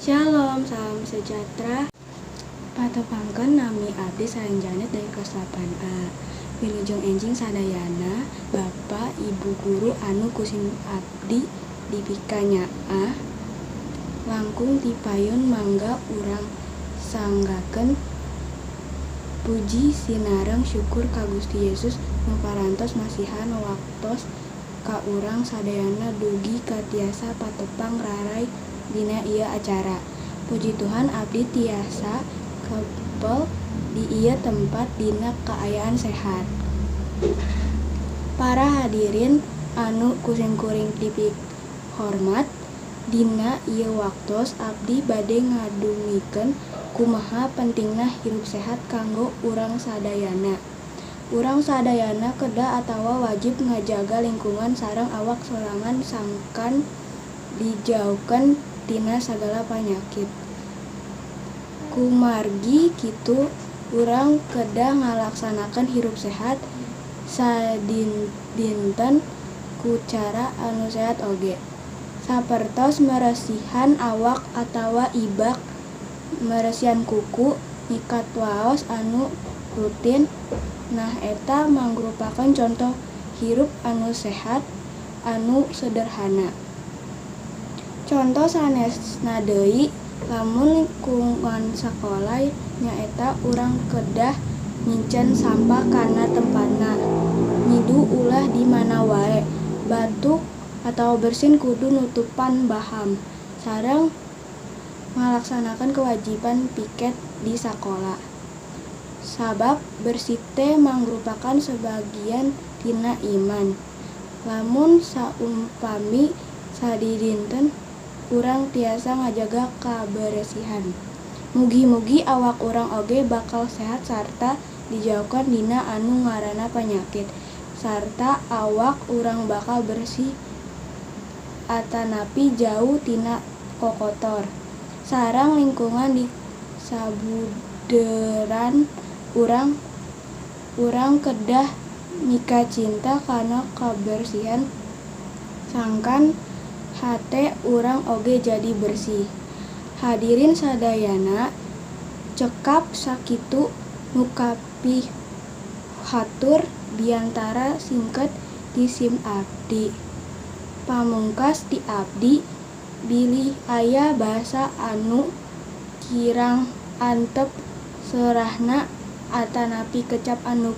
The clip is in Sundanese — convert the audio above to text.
Shalom, salam sejahtera. Patepangkeun nami abdi Sayang Janet dari kelas 8A. Wilujeng enjing sadayana Bapak Ibu guru anu kusim abdi dipika-nyaa langkung ti payun mangga urang sanggakeun puji sinareng syukur ka Gusti Yesus nu parantos masihan waktos ka urang sadayana dugi ka tiasa patepang raray dina ieu acara. Puji Tuhan abdi tiasa kepel di ieu tempat dina kaayaan sehat. Para hadirin anu kuring-kuring dipihormat, dina ieu waktos abdi bade ngadumikeun kumaha pentingna hirup sehat kanggo urang sadayana. Urang sadayana kedah atawa wajib ngajaga lingkungan sareng awak sorangan sangkan dijauhkeun tina sagala panyakit. Kumargi kitu urang kedah ngalaksanakeun hirup sehat sadinten ku cara anu sehat oge. Sapertos meresihan awak atawa ibak, meresihan kuku, nyikat waos anu rutin. Nah eta mangrupakeun contoh hirup anu sehat anu sederhana. Contoh sanesna deui, lamun lingkungan sakola nyaeta urang kedah nyicen sampah kana tempatna, nyidu ulah di mana wae, batuk atawa bersin kudu nutupan baham, sareng ngalaksanakeun kewajiban piket di sakola. Sabab bersih teh mangrupakan sebagian tina iman. Lamun saumpami sadinten urang tiasa ngajaga kaberesihan, mugi-mugi awak urang oge bakal sehat sarta dijauhkeun dina anu ngaranna panyakit, sarta awak urang bakal bersih atanapi jauh tina kokotor. Sareng lingkungan di sabudeuran urang kedah mika cinta kana kabersihan sangkan hate urang oge jadi bersih. Hadirin sadayana, cekap sakitu nu kapihatur biantara singket ti sim abdi. Pamungkas ti abdi bilih aya basa anu kirang antep serahna atanapi kecap anu